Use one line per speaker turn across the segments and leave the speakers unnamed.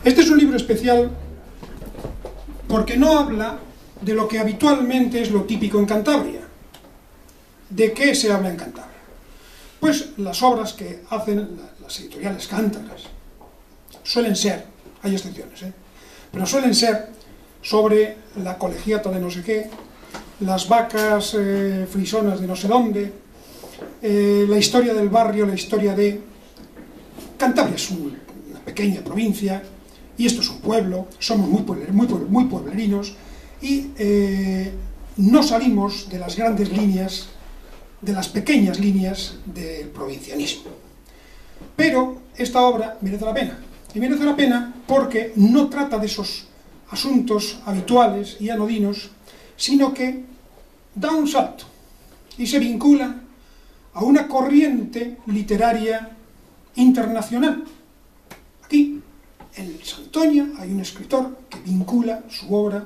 Este es un libro especial porque no habla de lo que habitualmente es lo típico en Cantabria. ¿De qué se habla en Cantabria? Pues las obras que hacen las editoriales cántabras suelen ser, hay excepciones, pero suelen ser sobre la colegiata de no sé qué, las vacas frisonas de no sé dónde, la historia del barrio, la historia de... Cantabria es una pequeña provincia y esto es un pueblo, somos muy pueblerinos y no salimos de las grandes líneas, de las pequeñas líneas del provincianismo. Pero esta obra merece la pena, y merece la pena porque no trata de esos asuntos habituales y anodinos, sino que da un salto y se vincula a una corriente literaria internacional. Aquí, en Santoña, hay un escritor que vincula su obra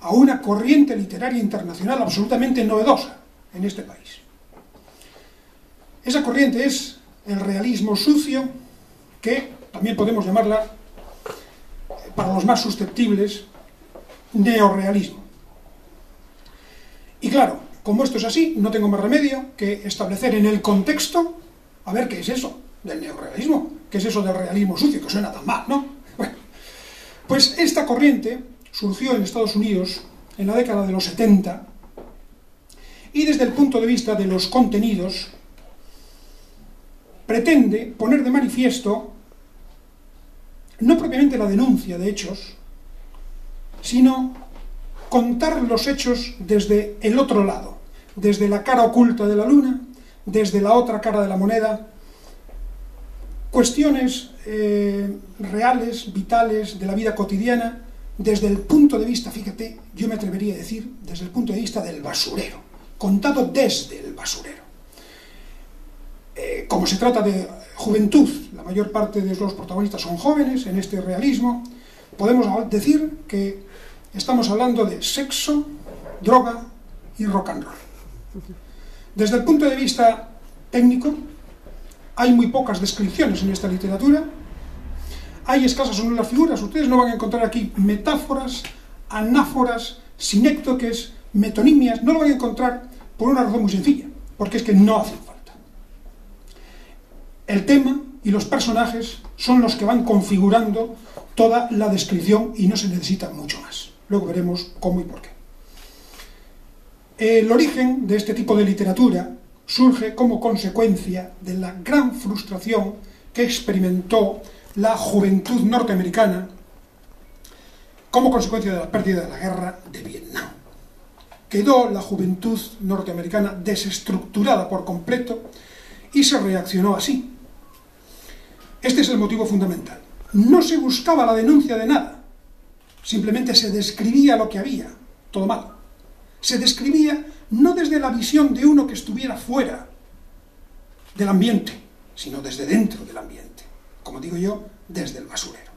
a una corriente literaria internacional absolutamente novedosa en este país. Esa corriente es el realismo sucio, que también podemos llamarla, para los más susceptibles, neorrealismo. Y claro, como esto es así, no tengo más remedio que establecer en el contexto, a ver qué es eso del neorrealismo, qué es eso del realismo sucio, que suena tan mal, ¿no? Bueno, pues esta corriente surgió en Estados Unidos en la década de los 70 y desde el punto de vista de los contenidos pretende poner de manifiesto no propiamente la denuncia de hechos, sino contar los hechos desde el otro lado, desde la cara oculta de la luna, desde la otra cara de la moneda, cuestiones reales, vitales, de la vida cotidiana, desde el punto de vista, fíjate, yo me atrevería a decir, desde el punto de vista del basurero, contado desde el basurero. Como se trata de juventud, la mayor parte de los protagonistas son jóvenes en este realismo, podemos decir que estamos hablando de sexo, droga y rock and roll. Desde el punto de vista técnico, hay muy pocas descripciones en esta literatura, hay escasas son las figuras, ustedes no van a encontrar aquí metáforas, anáforas, sinécdoques, metonimias, no lo van a encontrar por una razón muy sencilla, porque es que no hacen falta. El tema y los personajes son los que van configurando toda la descripción y no se necesita mucho más. Luego veremos cómo y por qué. El origen de este tipo de literatura surge como consecuencia de la gran frustración que experimentó la juventud norteamericana como consecuencia de la pérdida de la guerra de Vietnam. Quedó la juventud norteamericana desestructurada por completo y se reaccionó así. Este es el motivo fundamental. No se buscaba la denuncia de nada, simplemente se describía lo que había, todo malo. Se describía no desde la visión de uno que estuviera fuera del ambiente, sino desde dentro del ambiente, como digo yo, desde el basurero.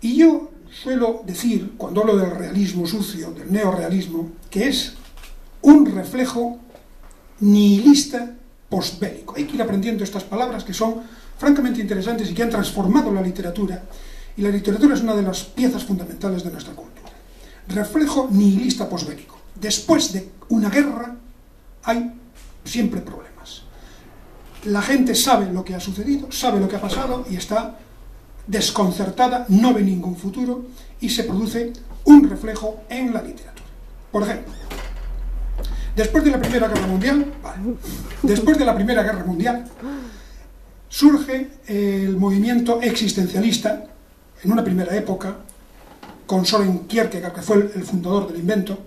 Y yo suelo decir, cuando hablo del realismo sucio, del neorrealismo, que es un reflejo nihilista postbélico. Hay que ir aprendiendo estas palabras que son francamente interesantes y que han transformado la literatura, y la literatura es una de las piezas fundamentales de nuestra cultura. Reflejo nihilista postbélico. Después de una guerra hay siempre problemas. La gente sabe lo que ha sucedido, sabe lo que ha pasado y está desconcertada, no ve ningún futuro y se produce un reflejo en la literatura. Por ejemplo, después de la Primera Guerra Mundial, surge el movimiento existencialista en una primera época, con Soren Kierkegaard, que fue el fundador del invento.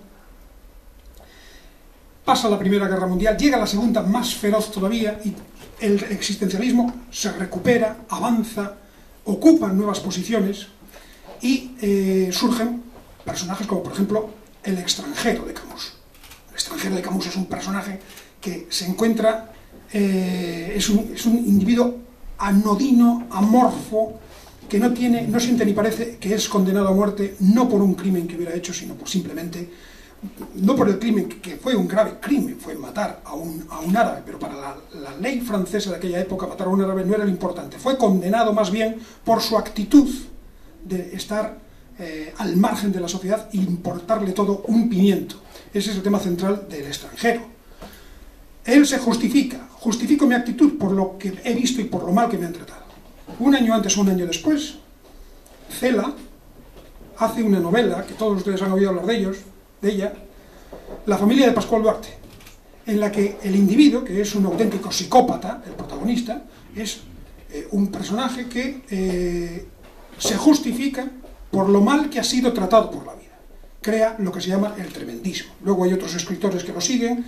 Pasa la Primera Guerra Mundial, llega la Segunda más feroz todavía, y el existencialismo se recupera, avanza, ocupa nuevas posiciones, y surgen personajes como, por ejemplo, El extranjero de Camus. El extranjero de Camus es un personaje que se encuentra, es un individuo anodino, amorfo, que no siente ni parece que es condenado a muerte, no por un crimen que hubiera hecho, sino por simplemente no por el crimen, que fue un grave crimen, fue matar a un árabe, pero para la ley francesa de aquella época matar a un árabe no era lo importante, fue condenado más bien por su actitud de estar al margen de la sociedad e importarle todo un pimiento. Ese es el tema central del extranjero. Él se justifico mi actitud por lo que he visto y por lo mal que me han tratado. Un año antes o un año después, Cela hace una novela, que todos ustedes han oído hablar de ella, La familia de Pascual Duarte, en la que el individuo, que es un auténtico psicópata, el protagonista, es un personaje que se justifica por lo mal que ha sido tratado por la vida. Crea lo que se llama el tremendismo. Luego hay otros escritores que lo siguen,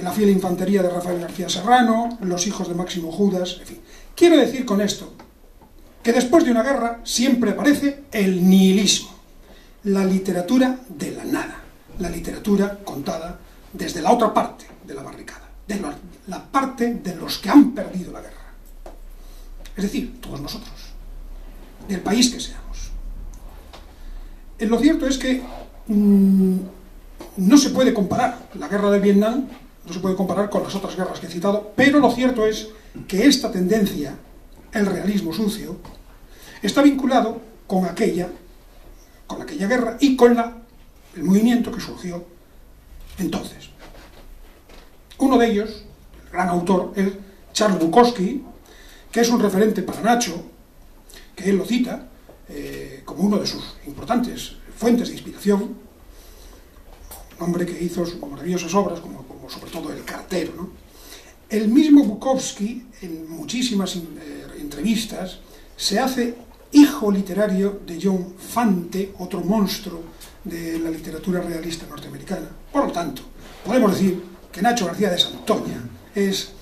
La fiel infantería de Rafael García Serrano, Los hijos de Máximo Judas, en fin. Quiero decir con esto que después de una guerra siempre aparece el nihilismo, la literatura de la nada, la literatura contada desde la otra parte de la barricada, de la parte de los que han perdido la guerra. Es decir, todos nosotros, del país que seamos. Lo cierto es que no se puede comparar la guerra de Vietnam, no se puede comparar con las otras guerras que he citado, pero lo cierto es que esta tendencia, el realismo sucio, está vinculado con aquella guerra y con el movimiento que surgió entonces. Uno de ellos, el gran autor, es Charles Bukowski, que es un referente para Nacho, que él lo cita como uno de sus importantes fuentes de inspiración, un hombre que hizo maravillosas obras, como sobre todo El cartero, ¿no? El mismo Bukowski, en muchísimas entrevistas, se hace hijo literario de John Fante, otro monstruo de la literatura realista norteamericana. Por lo tanto, podemos decir que Nacho García de Santoña es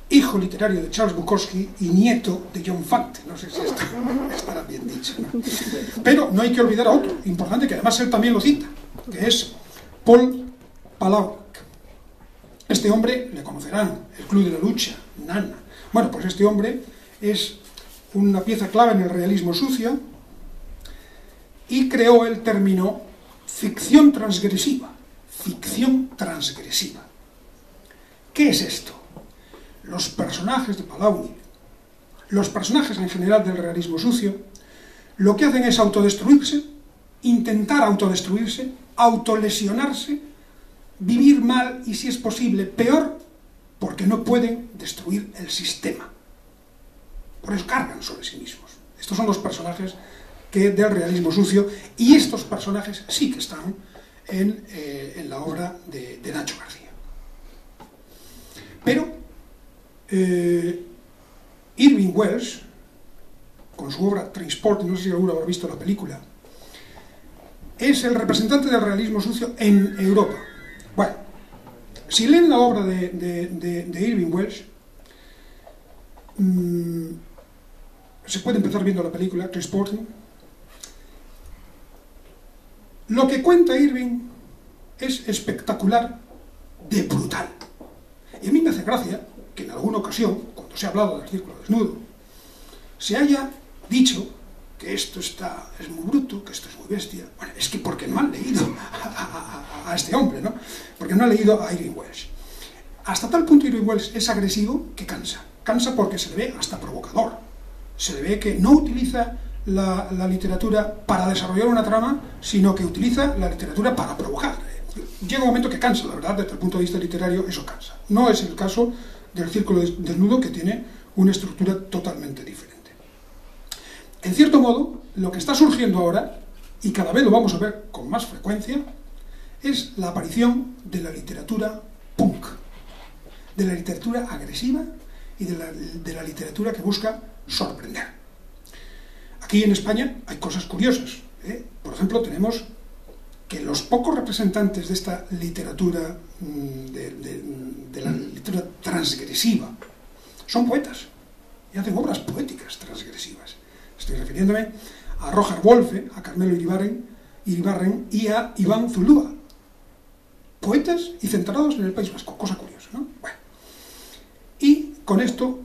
hijo literario de Charles Bukowski y nieto de John Fante. No sé si esto estará bien dicho, ¿no? Pero no hay que olvidar a otro importante, que además él también lo cita, que es Paul Palahniuk. Este hombre, le conocerán, el Club de la Lucha, Nana. Bueno, pues este hombre es una pieza clave en el realismo sucio y creó el término ficción transgresiva. Ficción transgresiva. ¿Qué es esto? Los personajes de Palahniuk, los personajes en general del realismo sucio, lo que hacen es autodestruirse, intentar autodestruirse, autolesionarse, vivir mal y, si es posible, peor, porque no pueden destruir el sistema. Por eso cargan sobre sí mismos. Estos son los personajes del realismo sucio, y estos personajes sí que están en la obra de Nacho García. Pero Irving Welsh, con su obra Trainspotting, no sé si alguno habrá visto la película, es el representante del realismo sucio en Europa. Bueno, si leen la obra de Irving Welsh, se puede empezar viendo la película Trainspotting. Lo que cuenta Irving es espectacular de brutal. Y a mí me hace gracia que en alguna ocasión, cuando se ha hablado del círculo desnudo, se haya dicho que esto es muy bruto, que esto es muy bestia. Bueno, es que porque no han leído a este hombre, ¿no? Porque no han leído a Irving Welsh. Hasta tal punto Irving Welsh es agresivo que cansa. Cansa porque se le ve hasta provocador. Se le ve que no utiliza la literatura para desarrollar una trama, sino que utiliza la literatura para provocar. Llega un momento que cansa, la verdad, desde el punto de vista literario, eso cansa. No es el caso del círculo desnudo, que tiene una estructura totalmente diferente. En cierto modo, lo que está surgiendo ahora, y cada vez lo vamos a ver con más frecuencia, es la aparición de la literatura punk, de la literatura agresiva y de la literatura que busca sorprender. Aquí en España hay cosas curiosas, ¿eh? Por ejemplo, tenemos que los pocos representantes de esta literatura, de la literatura transgresiva, son poetas y hacen obras poéticas transgresivas. Estoy refiriéndome a Roger Wolfe, a Carmelo Iribarren y a Iván Zulúa. Poetas y centrados en el País Vasco, cosa curiosa, ¿no? Bueno. Y con esto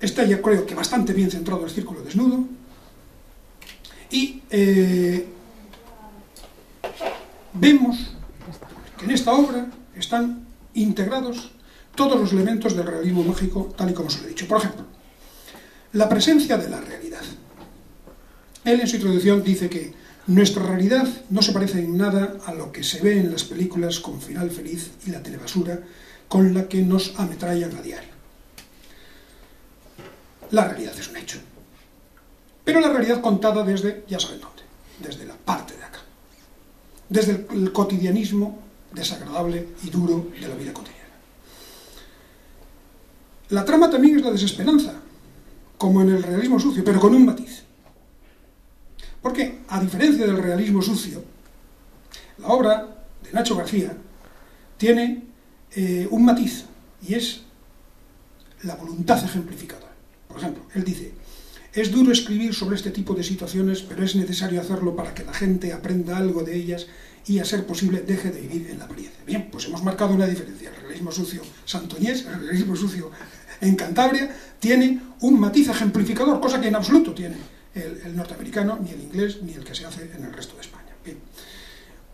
está ya, creo que bastante bien centrado el círculo desnudo, y vemos que en esta obra están integrados todos los elementos del realismo mágico, tal y como os lo he dicho. Por ejemplo, la presencia de la realidad. Él en su introducción dice que nuestra realidad no se parece en nada a lo que se ve en las películas con final feliz y la telebasura con la que nos ametrallan a diario. La realidad es un hecho. Pero la realidad contada desde, ya saben dónde, desde la parte de acá. Desde el cotidianismo desagradable y duro de la vida cotidiana. La trama también es la desesperanza, como en el realismo sucio, pero con un matiz. Porque, a diferencia del realismo sucio, la obra de Nacho García tiene un matiz, y es la voluntad ejemplificadora. Por ejemplo, él dice: es duro escribir sobre este tipo de situaciones, pero es necesario hacerlo para que la gente aprenda algo de ellas y, a ser posible, deje de vivir en la apariencia. Bien, pues hemos marcado una diferencia. El realismo sucio santoñés, el realismo sucio en Cantabria, tiene un matiz ejemplificador, cosa que en absoluto tiene el norteamericano, ni el inglés, ni el que se hace en el resto de España. Bien.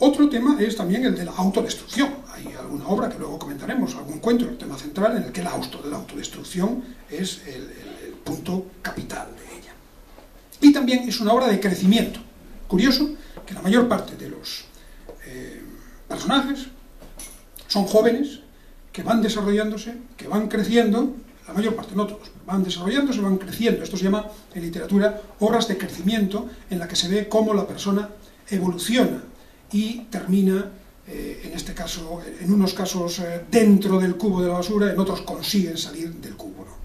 Otro tema es también el de la autodestrucción. Hay alguna obra que luego comentaremos, algún cuento, el tema central, en el que la autodestrucción es el punto capital de ella. Y también es una obra de crecimiento. Curioso que la mayor parte de los personajes son jóvenes que van desarrollándose, que van creciendo, la mayor parte, no todos, van desarrollándose, van creciendo. Esto se llama en literatura obras de crecimiento, en la que se ve cómo la persona evoluciona y termina, en este caso, en unos casos dentro del cubo de la basura, en otros consiguen salir del cubo, ¿no?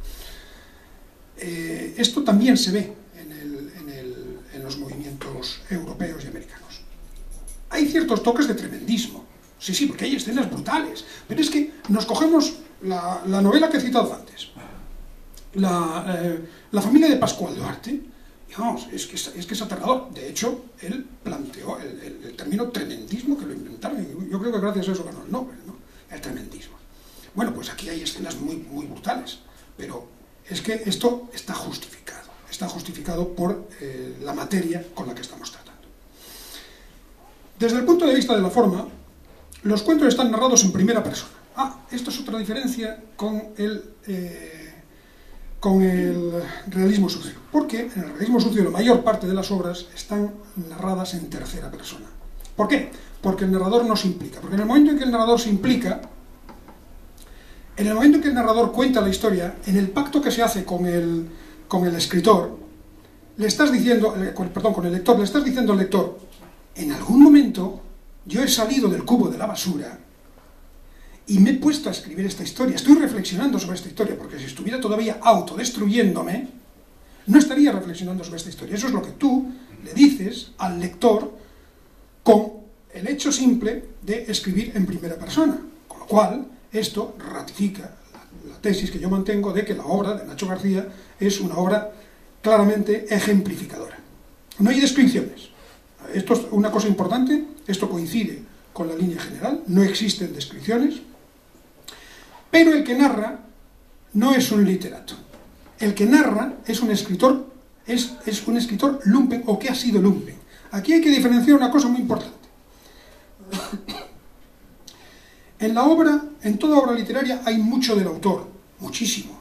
Esto también se ve en los movimientos europeos y americanos. Hay ciertos toques de tremendismo, sí, porque hay escenas brutales, pero es que nos cogemos la novela que he citado antes, la familia de Pascual Duarte, y vamos, es que es aterrador. De hecho, él planteó el término tremendismo, que lo inventaron, y yo creo que gracias a eso ganó el Nobel, ¿no? El tremendismo. Bueno, pues aquí hay escenas muy brutales, pero es que esto está justificado por la materia con la que estamos tratando. Desde el punto de vista de la forma, los cuentos están narrados en primera persona. Esto es otra diferencia con el realismo sucio, porque en el realismo sucio la mayor parte de las obras están narradas en tercera persona. ¿Por qué? Porque el narrador no se implica, porque en el momento en que el narrador se implica, en el momento en que el narrador cuenta la historia, en el pacto que se hace con el escritor, le estás diciendo, con el lector, le estás diciendo al lector: en algún momento yo he salido del cubo de la basura y me he puesto a escribir esta historia, estoy reflexionando sobre esta historia, porque si estuviera todavía autodestruyéndome, no estaría reflexionando sobre esta historia. Eso es lo que tú le dices al lector con el hecho simple de escribir en primera persona. Con lo cual, esto ratifica la tesis que yo mantengo de que la obra de Nacho García es una obra claramente ejemplificadora. No hay descripciones. Esto es una cosa importante, esto coincide con la línea general, no existen descripciones, pero el que narra no es un literato. El que narra es un escritor, es un escritor lumpen, o que ha sido lumpen. Aquí hay que diferenciar una cosa muy importante. En la obra, en toda obra literaria, hay mucho del autor, muchísimo.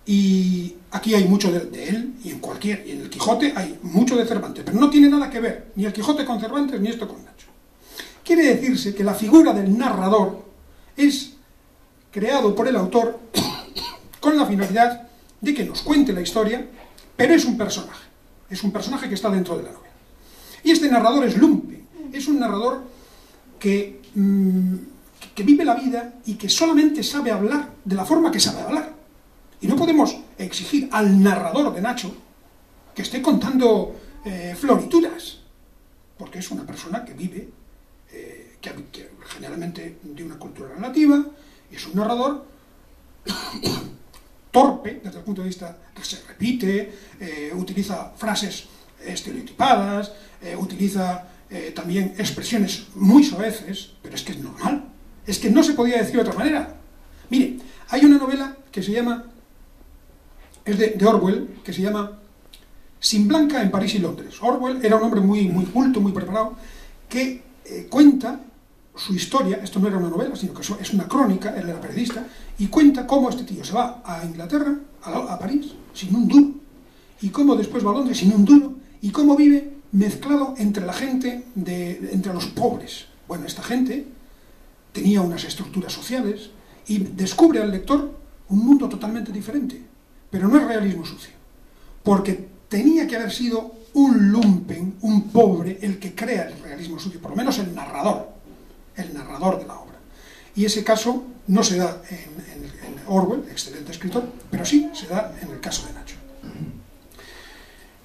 Y aquí hay mucho de él, y en el Quijote hay mucho de Cervantes, pero no tiene nada que ver, ni el Quijote con Cervantes, ni esto con Nacho. Quiere decirse que la figura del narrador es creado por el autor con la finalidad de que nos cuente la historia, pero es un personaje que está dentro de la novela. Y este narrador es lumpen, es un narrador que vive la vida y que solamente sabe hablar de la forma que sabe hablar. Y no podemos exigir al narrador de Nacho que esté contando florituras, porque es una persona que vive, que generalmente de una cultura relativa, y es un narrador torpe, desde el punto de vista que se repite, utiliza frases estereotipadas, utiliza también expresiones muy soeces, pero es que es normal, es que no se podía decir de otra manera. Mire, hay una novela que se llama, es de Orwell, que se llama Sin Blanca en París y Londres. Orwell era un hombre muy culto, muy preparado, que cuenta su historia. Esto no era una novela, sino que es una crónica, él era periodista, y cuenta cómo este tío se va a Inglaterra, a París, sin un duro, y cómo después va a Londres sin un duro, y cómo vive mezclado entre la gente, entre los pobres. Bueno, esta gente tenía unas estructuras sociales y descubre al lector un mundo totalmente diferente. Pero no es realismo sucio, porque tenía que haber sido un lumpen, un pobre, el que crea el realismo sucio, por lo menos el narrador de la obra. Y ese caso no se da en Orwell, excelente escritor, pero sí se da en el caso de Nacho.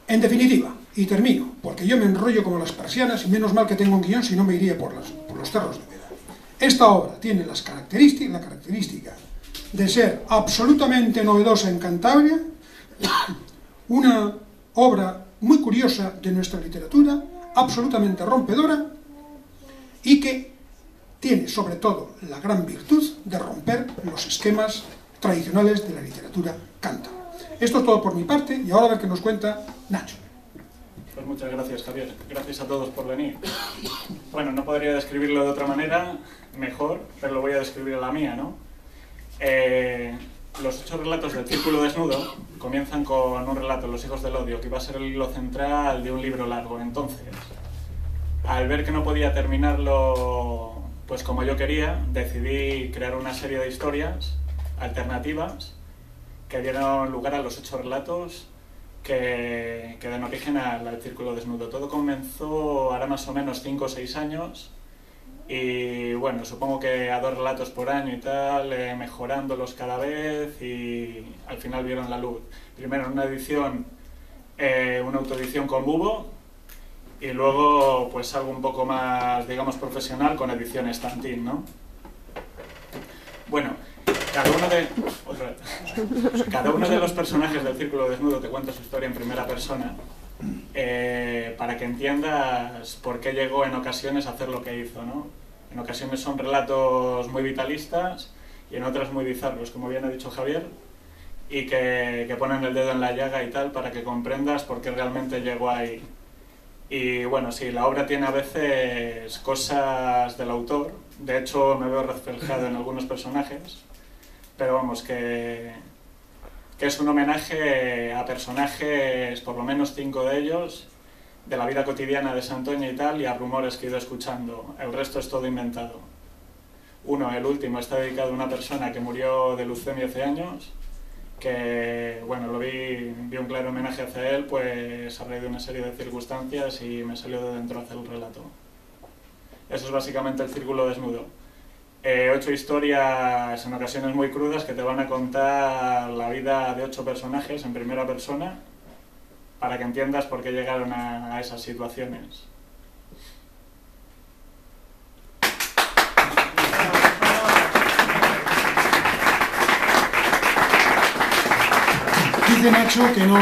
En definitiva, y termino, porque yo me enrollo como las persianas y menos mal que tengo un guión, si no me iría por los cerros de Úbeda. Esta obra tiene la característica de ser absolutamente novedosa en Cantabria, una obra muy curiosa de nuestra literatura, absolutamente rompedora, y que tiene sobre todo la gran virtud de romper los esquemas tradicionales de la literatura cántabra. Esto es todo por mi parte, y ahora a ver qué nos cuenta Nacho.
Pues muchas gracias, Javier. Gracias a todos por venir. Bueno, no podría describirlo de otra manera mejor, pero lo voy a describir a la mía, ¿no? Los 8 relatos del Círculo Desnudo comienzan con un relato, Los hijos del odio, que iba a ser el hilo central de un libro largo. Entonces, al ver que no podía terminarlo pues como yo quería, decidí crear una serie de historias alternativas que dieron lugar a los 8 relatos que dan origen al Círculo Desnudo. Todo comenzó hará más o menos 5 o 6 años y bueno, supongo que a 2 relatos por año y tal, mejorándolos cada vez, y al final vieron la luz. Primero en una edición, una autoedición con Bubo, y luego pues algo un poco más, digamos, profesional con edición Stantin, ¿no? Bueno, cada uno de los personajes del Círculo Desnudo te cuenta su historia en primera persona, para que entiendas por qué llegó en ocasiones a hacer lo que hizo, ¿no? En ocasiones son relatos muy vitalistas y en otras muy bizarros, como bien ha dicho Javier, y que ponen el dedo en la llaga y tal, para que comprendas por qué realmente llegó ahí. Y bueno, sí, la obra tiene a veces cosas del autor, de hecho me veo reflejado en algunos personajes, pero vamos, que es un homenaje a personajes, por lo menos 5 de ellos, de la vida cotidiana de Santoña y tal, y a rumores que he ido escuchando. El resto es todo inventado. Uno, el último, está dedicado a una persona que murió de leucemia hace años, que, bueno, vi un claro homenaje hacia él, pues a raíz de una serie de circunstancias, y me salió de dentro hacer un relato. Eso es básicamente el Círculo Desnudo. 8 historias, en ocasiones muy crudas, que te van a contar la vida de 8 personajes en primera persona, para que entiendas por qué llegaron a esas situaciones.
Dice Nacho que no...